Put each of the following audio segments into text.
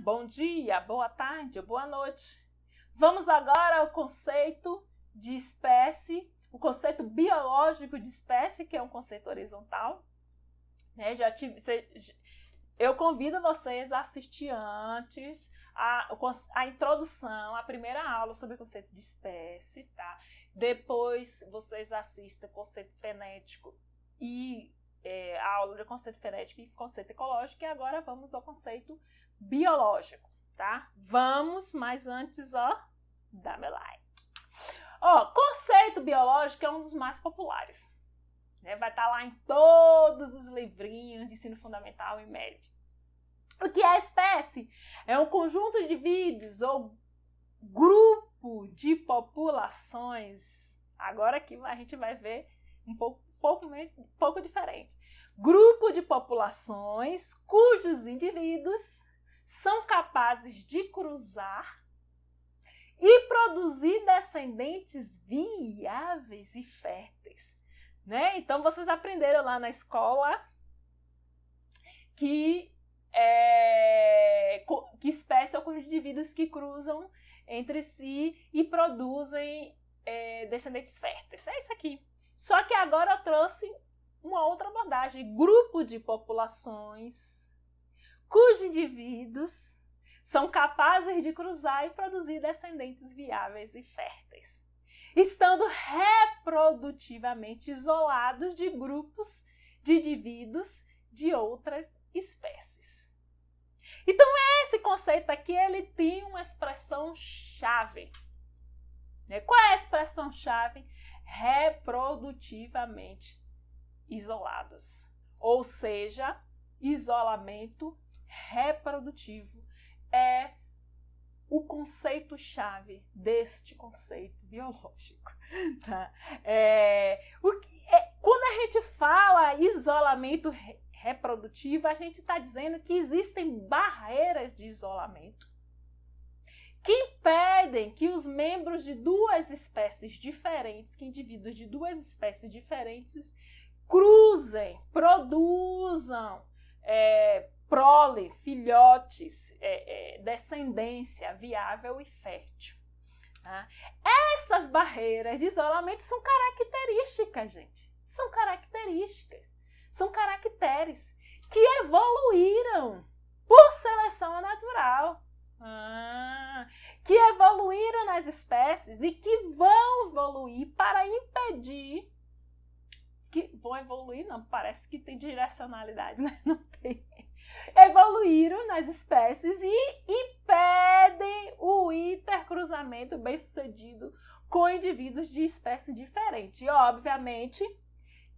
bom dia, boa tarde, boa noite. Vamos agora ao conceito de espécie, o conceito biológico de espécie, que é um conceito horizontal. Eu convido vocês a assistir antes a introdução, a primeira aula sobre o conceito de espécie, tá? Depois vocês assistam conceito fonético e a aula de conceito fonético e conceito ecológico, e agora vamos ao conceito biológico, tá? Vamos, mas antes, dá meu like. Conceito biológico é um dos mais populares, né? Vai estar lá em todos os livrinhos de ensino fundamental e médio. O que é espécie? É um conjunto de indivíduos ou grupo de populações. Agora aqui a gente vai ver um pouco diferente. Grupo de populações cujos indivíduos são capazes de cruzar e produzir descendentes viáveis e férteis, né? Então vocês aprenderam lá na escola que espécie é o conjunto de indivíduos que cruzam entre si e produzem descendentes férteis. É isso aqui. Só que agora eu trouxe uma outra abordagem. Grupo de populações cujos indivíduos são capazes de cruzar e produzir descendentes viáveis e férteis, estando reprodutivamente isolados de grupos de indivíduos de outras espécies. Então, esse conceito aqui, ele tem uma expressão-chave. Qual é a expressão-chave? Reprodutivamente isolados. Ou seja, isolamento reprodutivo é o conceito-chave deste conceito biológico. Tá? Quando a gente fala isolamento reprodutivo, a gente está dizendo que existem barreiras de isolamento que impedem que os membros de duas espécies diferentes, que indivíduos de duas espécies diferentes, cruzem, produzam prole, filhotes, descendência viável e fértil. Tá? Essas barreiras de isolamento são características, gente. São características. São caracteres que evoluíram por seleção natural. Que evoluíram nas espécies e que vão evoluir para impedir. Que vão evoluir, não, parece que tem direcionalidade, né? Não tem. Evoluíram nas espécies e impedem o intercruzamento bem-sucedido com indivíduos de espécie diferente. E, obviamente,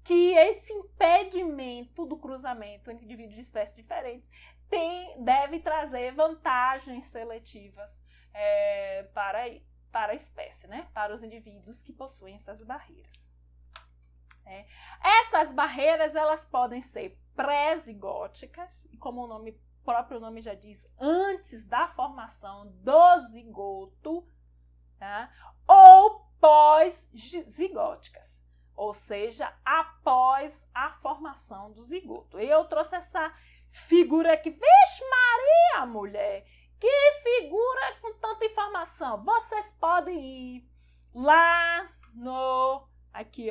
que esse impedimento do cruzamento entre indivíduos de espécies diferentes deve trazer vantagens seletivas para a espécie, né? Para os indivíduos que possuem essas barreiras. Essas barreiras, elas podem ser pré-zigóticas, e como o próprio nome já diz, antes da formação do zigoto, tá? Ou pós-zigóticas, ou seja, após a formação do zigoto. E eu trouxe essa figura aqui. Vixe Maria, mulher! Que figura com tanta informação! Vocês podem ir lá no... Aqui,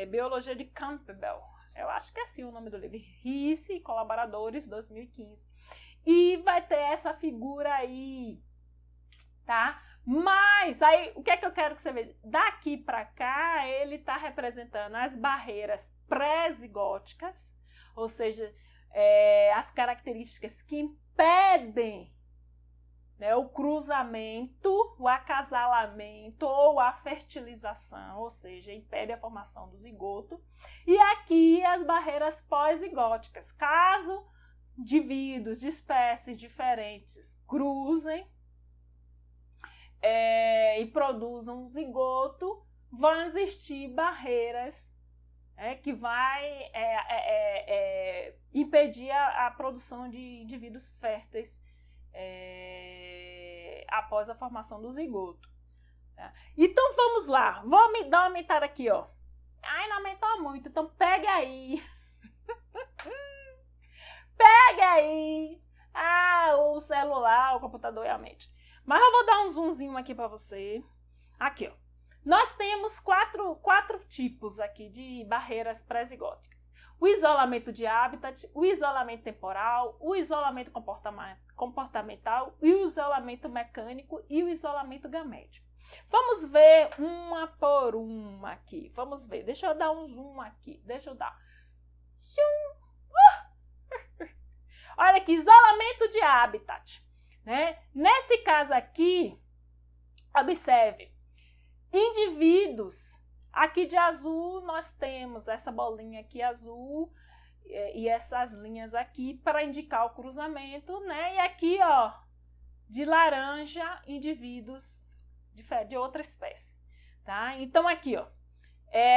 Biologia de Campbell. Eu acho que é assim o nome do livro. Risse e Colaboradores, 2015. E vai ter essa figura aí, tá? Mas, aí, o que é que eu quero que você veja? Daqui para cá, ele está representando as barreiras pré-zigóticas, ou seja, as características que impedem, né, o cruzamento, o acasalamento ou a fertilização, ou seja, impede a formação do zigoto. E aqui as barreiras pós-zigóticas. Caso indivíduos de espécies diferentes cruzem e produzam um zigoto, vão existir barreiras que vai impedir a produção de indivíduos férteis após a formação do zigoto. Tá? Então vamos lá, vou me dar uma aumentada aqui, ó. Ai, não aumentou muito, então pega aí. Pega aí celular, o computador e a mente. Mas eu vou dar um zoomzinho aqui para você. Aqui, ó. Nós temos quatro tipos aqui de barreiras pré-zigóticas. O isolamento de habitat, o isolamento temporal, o isolamento comportamental, e o isolamento mecânico e o isolamento gamético. Vamos ver uma por uma aqui. Vamos ver. Deixa eu dar um zoom aqui. Deixa eu dar. Olha aqui, isolamento de habitat, né? Nesse caso aqui, observe, indivíduos, aqui de azul nós temos essa bolinha aqui azul e essas linhas aqui para indicar o cruzamento, né? E aqui, ó, de laranja, indivíduos de outra espécie, tá? Então aqui, ó,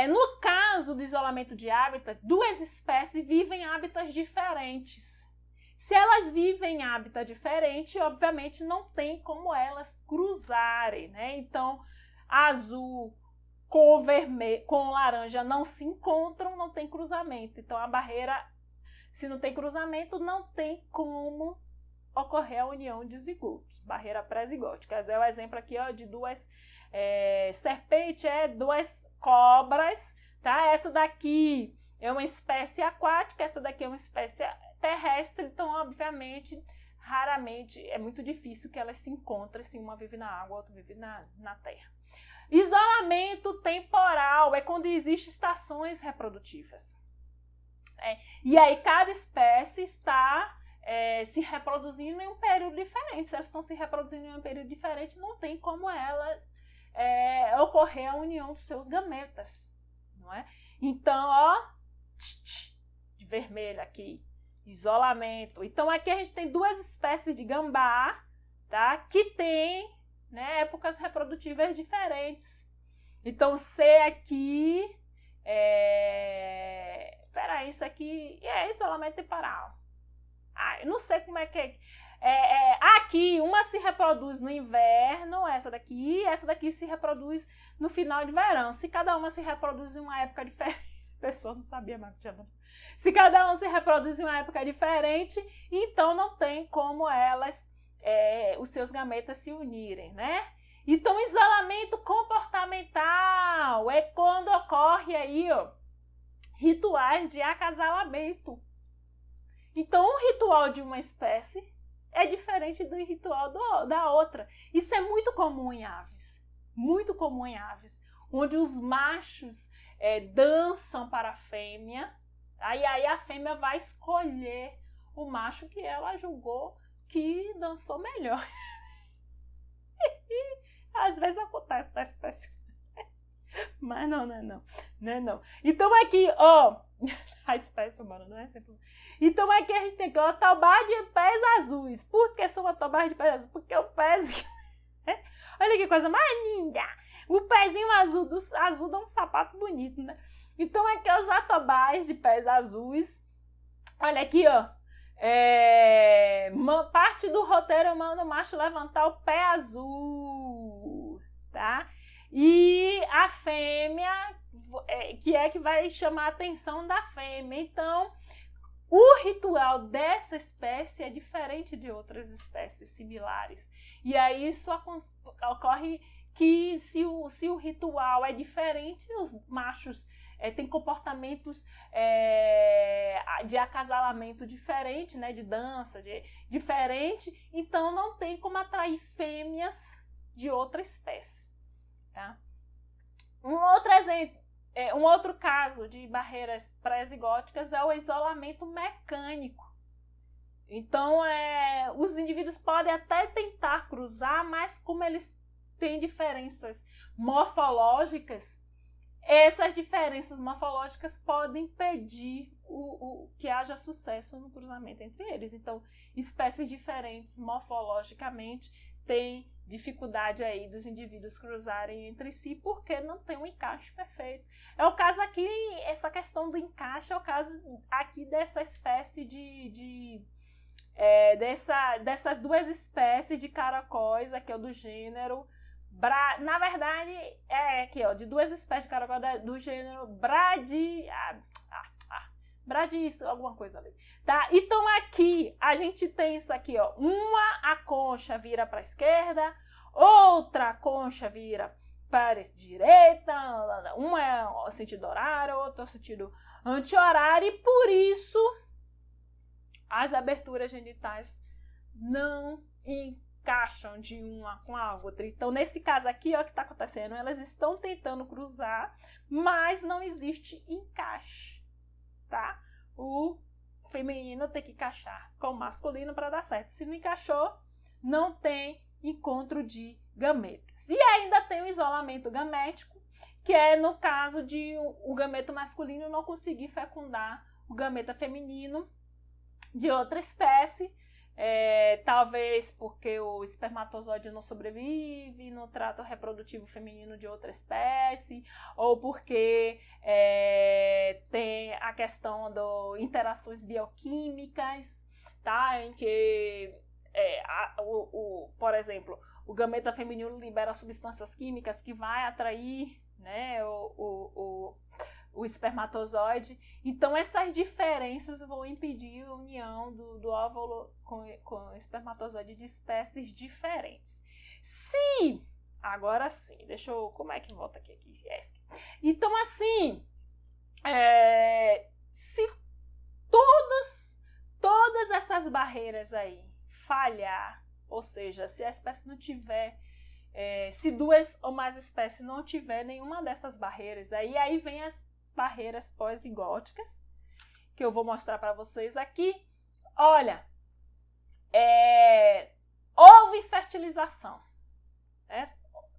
no caso do isolamento de habitat, duas espécies vivem em hábitats diferentes. Se elas vivem em hábitat diferente, obviamente não tem como elas cruzarem, né? Então, azul com vermelho, com laranja não se encontram, não tem cruzamento. Então, a barreira, se não tem cruzamento, não tem como ocorrer a união de zigotos. Barreira pré-zigótica. É o exemplo aqui, ó, de duas serpentes, duas cobras, tá? Essa daqui é uma espécie aquática, essa daqui é uma espécie terrestre, então, obviamente, raramente, é muito difícil que elas se encontrem, se uma vive na água, a outra vive na terra. Isolamento temporal é quando existem estações reprodutivas. E aí, cada espécie está se reproduzindo em um período diferente. Se elas estão se reproduzindo em um período diferente, não tem como elas ocorrer a união dos seus gametas, não é? Então, ó, de vermelho aqui, isolamento. Então, aqui a gente tem duas espécies de gambá, tá? Que tem, né, épocas reprodutivas diferentes. Então, C aqui, peraí, isso aqui é isolamento temporal. Eu não sei como é que é. Aqui, uma se reproduz no inverno, essa daqui se reproduz no final de verão. Se cada uma se reproduz em uma época diferente, a pessoa não sabia mais que tinha. Se cada uma se reproduz em uma época diferente, então não tem como elas, os seus gametas se unirem, né? Então, isolamento comportamental é quando ocorre aí, ó, rituais de acasalamento. Então, o ritual de uma espécie é diferente do ritual da outra. Isso é muito comum em aves. Muito comum em aves. Onde os machos dançam para a fêmea. Aí a fêmea vai escolher o macho que ela julgou que dançou melhor. Às vezes acontece da espécie. Mas não é não. Então aqui, ó, a espécie humana não é sempre. Então aqui a gente tem que otobá de pés azuis. Por que são otobás de pés azuis? Porque o pezinho... Olha que coisa mais linda! O pezinho azul dá um sapato bonito, né? Então aqui os otobás de pés azuis. Olha aqui, ó. Parte do roteiro manda o macho levantar o pé azul, tá? E a fêmea, que vai chamar a atenção da fêmea. Então, o ritual dessa espécie é diferente de outras espécies similares. E aí isso ocorre que se o ritual é diferente, os machos têm comportamentos de acasalamento diferente, né, de dança diferente, então não tem como atrair fêmeas de outra espécie. Tá? Um outro caso de barreiras pré-zigóticas é o isolamento mecânico. Então, os indivíduos podem até tentar cruzar, mas como eles têm diferenças morfológicas, essas diferenças morfológicas podem impedir que haja sucesso no cruzamento entre eles. Então, espécies diferentes morfologicamente têm dificuldade aí dos indivíduos cruzarem entre si porque não tem um encaixe perfeito. É o caso aqui, essa questão do encaixe é o caso aqui dessa espécie dessas duas espécies de caracóis, aqui é do gênero, na verdade, aqui ó, de duas espécies de caracóis do gênero Bradiço, alguma coisa ali, tá? Então aqui a gente tem isso aqui, ó, a concha vira para a esquerda, outra concha vira para a direita, uma é o sentido horário, outra é o sentido anti-horário, e por isso as aberturas genitais não encaixam de uma com a outra. Então, nesse caso aqui, ó, o que está acontecendo? Elas estão tentando cruzar, mas não existe encaixe, tá? O feminino tem que encaixar com o masculino para dar certo. Se não encaixou, não tem encontro de gametas. E ainda tem o isolamento gamético, que é no caso de o gameto masculino não conseguir fecundar o gameta feminino de outra espécie, talvez porque o espermatozoide não sobrevive no trato reprodutivo feminino de outra espécie, ou porque tem a questão das interações bioquímicas, tá? Em que, por exemplo, o gameta feminino libera substâncias químicas que vai atrair, né, o espermatozoide. Então, essas diferenças vão impedir a união do óvulo com o espermatozoide de espécies diferentes. Agora sim, como é que volta aqui? Então, assim, se todas essas barreiras aí falhar, ou seja, se a espécie não tiver, se duas ou mais espécies não tiver nenhuma dessas barreiras, aí vem as barreiras pós-zigóticas, que eu vou mostrar para vocês aqui. Olha, houve fertilização, né?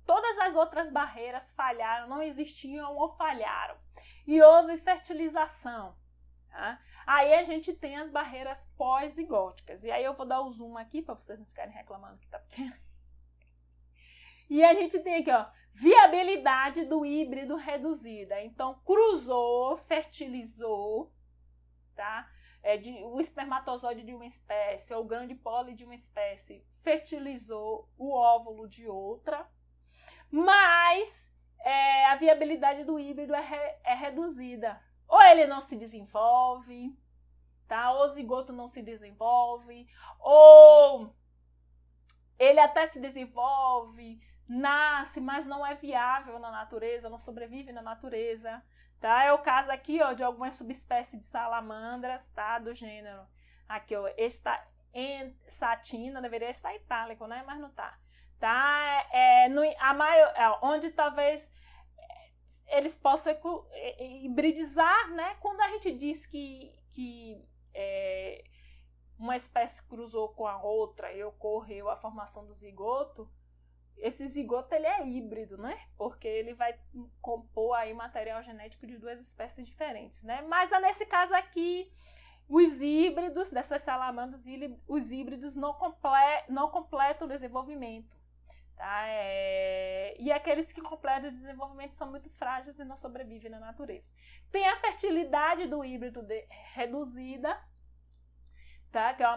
Todas as outras barreiras falharam, não existiam ou falharam, e houve fertilização, tá? Aí a gente tem as barreiras pós-zigóticas, e aí eu vou dar o zoom aqui para vocês não ficarem reclamando que tá pequeno. E a gente tem aqui, ó, viabilidade do híbrido reduzida. Então, cruzou, fertilizou, tá? O espermatozoide de uma espécie, ou o grande pólen de uma espécie, fertilizou o óvulo de outra, mas a viabilidade do híbrido é reduzida. Ou ele não se desenvolve, tá? Ou o zigoto não se desenvolve, ou ele até se desenvolve, nasce, mas não é viável na natureza, não sobrevive na natureza, tá? É o caso aqui, ó, de algumas subespécies de salamandras, tá? Do gênero, aqui, ó, satina, deveria estar itálico, né? Mas não tá, tá? Onde talvez eles possam hibridizar, né? Quando a gente diz que uma espécie cruzou com a outra e ocorreu a formação do zigoto, esse zigoto ele é híbrido, né? Porque ele vai compor aí material genético de duas espécies diferentes, né? Mas nesse caso aqui, os híbridos dessas salamandras, os híbridos não completam o desenvolvimento, tá? E aqueles que completam o desenvolvimento são muito frágeis e não sobrevivem na natureza. Tem a fertilidade do híbrido reduzida, tá? Que é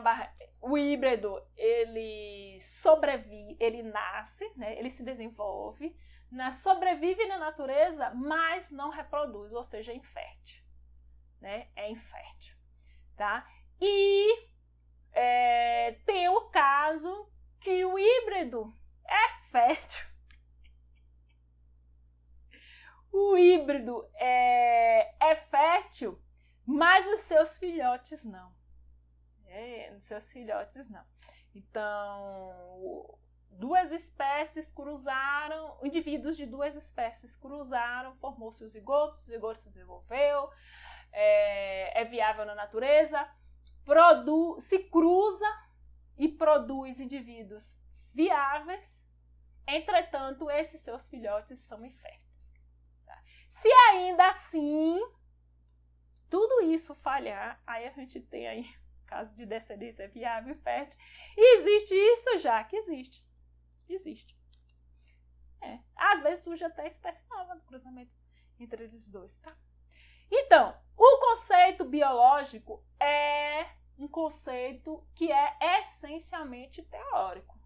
o híbrido, ele sobrevive, ele nasce, né? Ele se desenvolve, sobrevive na natureza, mas não reproduz, ou seja, é infértil, né? É infértil, tá? E tem o caso que o híbrido é fértil. O híbrido é fértil, mas os seus filhotes não. Nos seus filhotes não. Então, duas espécies cruzaram, indivíduos de duas espécies cruzaram, formou-se o zigoto se desenvolveu, é viável na natureza, se cruza e produz indivíduos viáveis, entretanto, esses seus filhotes são inférteis. Tá? Se ainda assim tudo isso falhar, aí a gente tem aí caso de descendência viável e fértil. E existe isso já, que existe. Existe. Às vezes surge até espécie nova do cruzamento entre eles dois, tá? Então, o conceito biológico é um conceito que é essencialmente teórico,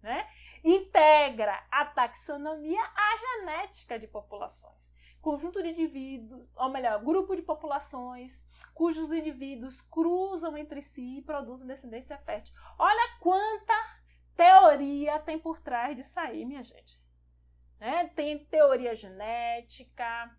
né? Integra a taxonomia à genética de populações. conjunto de indivíduos, ou melhor, grupo de populações cujos indivíduos cruzam entre si e produzem descendência fértil. Olha quanta teoria tem por trás disso aí, minha gente. Tem teoria genética,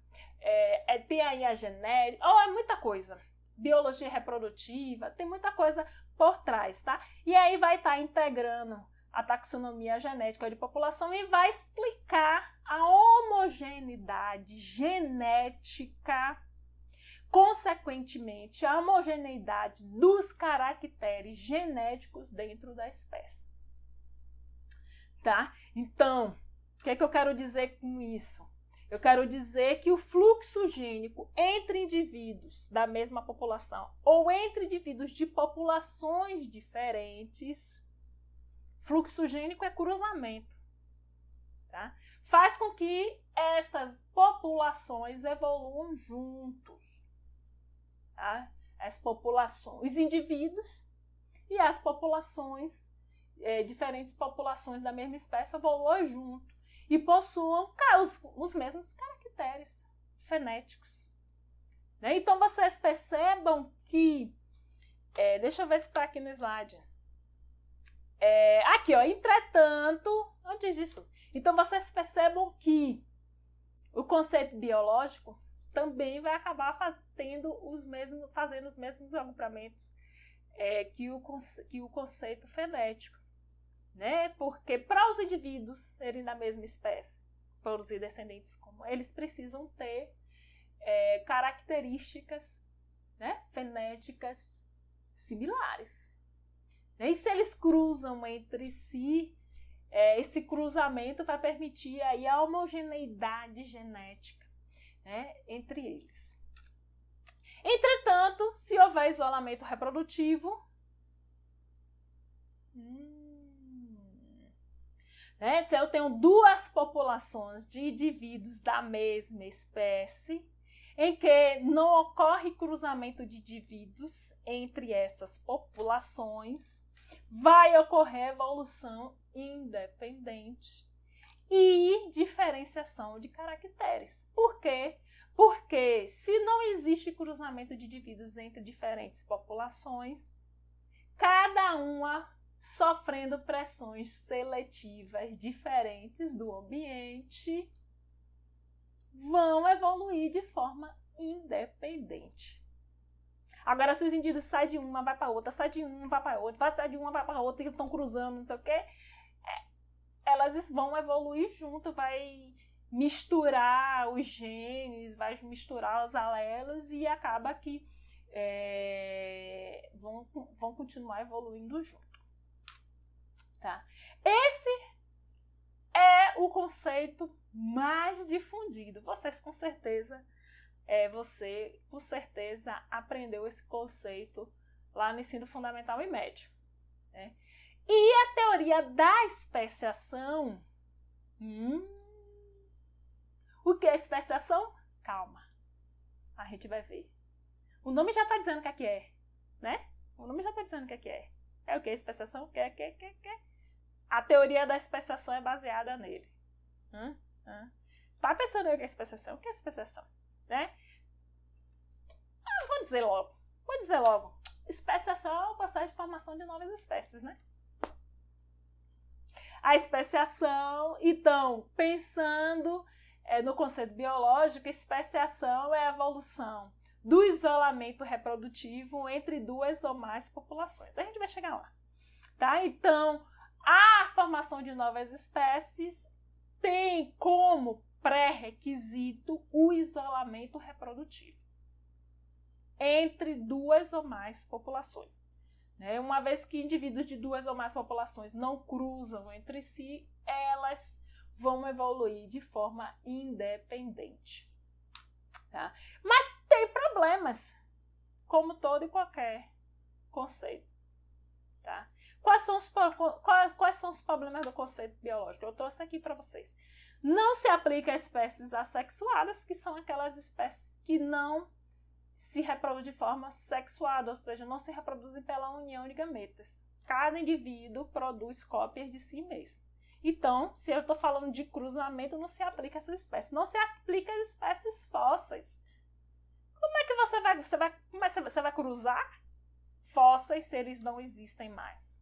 tem aí a genética, é muita coisa. Biologia reprodutiva, tem muita coisa por trás, tá? E aí vai estar integrando a taxonomia genética de população e vai explicar a homogeneidade genética, consequentemente, a homogeneidade dos caracteres genéticos dentro da espécie. Tá? Então, o que é que eu quero dizer com isso? Eu quero dizer que o fluxo gênico entre indivíduos da mesma população ou entre indivíduos de populações diferentes, fluxo gênico é cruzamento, tá? Faz com que estas populações evoluam juntos, tá? As populações, os indivíduos e as populações, diferentes populações da mesma espécie evoluam junto e possuam os mesmos caracteres fenéticos. Né? Então, vocês percebam que... deixa eu ver se está aqui no slide. Aqui, ó, entretanto, antes disso. Então, vocês percebam que o conceito biológico também vai acabar fazendo os mesmos agrupamentos que o conceito fenético. Né? Porque para os indivíduos serem da mesma espécie, produzir descendentes como eles precisam ter características, né, fenéticas similares. E se eles cruzam entre si, esse cruzamento vai permitir aí a homogeneidade genética, né, entre eles. Entretanto, se houver isolamento reprodutivo, se eu tenho duas populações de indivíduos da mesma espécie, em que não ocorre cruzamento de indivíduos entre essas populações, vai ocorrer evolução independente e diferenciação de caracteres. Por quê? Porque se não existe cruzamento de indivíduos entre diferentes populações, cada uma sofrendo pressões seletivas diferentes do ambiente, vão evoluir de forma independente. Agora, se os indivíduos saem de uma, vai para outra, sai de uma, vai para outra, sai de uma, vai para outra, e estão cruzando, não sei o quê, elas vão evoluir junto, vai misturar os genes, vai misturar os alelos e acaba que vão continuar evoluindo junto. Tá? Esse é o conceito mais difundido. Você com certeza aprendeu esse conceito lá no ensino fundamental e médio. Né? E a teoria da especiação. O que é especiação? Calma. A gente vai ver. O nome já está dizendo o que é, né? O nome já está dizendo o que é. É o que? Especiação? O que? A teoria da especiação é baseada nele. Tá pensando aí o que é especiação? O que é especiação? Né? Vou dizer logo. Especiação é o processo de formação de novas espécies, né? A especiação, então, pensando no conceito biológico, especiação é a evolução do isolamento reprodutivo entre duas ou mais populações. A gente vai chegar lá. Tá? Então, a formação de novas espécies tem como pré-requisito o isolamento reprodutivo entre duas ou mais populações. Né? Uma vez que indivíduos de duas ou mais populações não cruzam entre si, elas vão evoluir de forma independente. Tá? Mas tem problemas, como todo e qualquer conceito. Tá? Quais são os problemas do conceito biológico? Eu trouxe aqui para vocês. Não se aplica a espécies assexuadas, que são aquelas espécies que não se reproduzem de forma sexuada, ou seja, não se reproduzem pela união de gametas. Cada indivíduo produz cópias de si mesmo. Então, se eu estou falando de cruzamento, não se aplica a essas espécies. Não se aplica às espécies fósseis. Como é que você vai cruzar fósseis se eles não existem mais?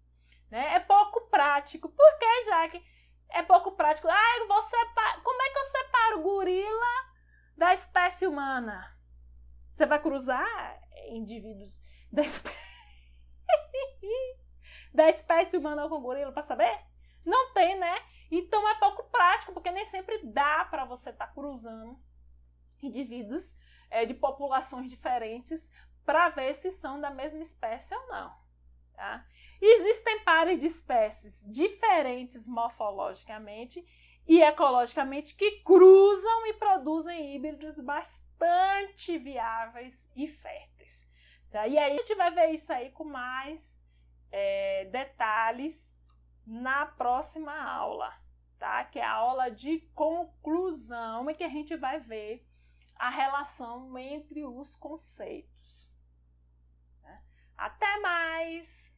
Né? É pouco prático. Por que, Jaque? É pouco prático. Como é que eu separo o gorila da espécie humana? Você vai cruzar indivíduos da espécie humana com gorila para saber? Não tem, né? Então é pouco prático, porque nem sempre dá para você estar cruzando indivíduos de populações diferentes para ver se são da mesma espécie ou não. Tá? Existem pares de espécies diferentes morfologicamente e ecologicamente que cruzam e produzem híbridos bastante viáveis e férteis. Tá? E aí a gente vai ver isso aí com mais detalhes na próxima aula, tá? Que é a aula de conclusão, em que a gente vai ver a relação entre os conceitos. Até mais!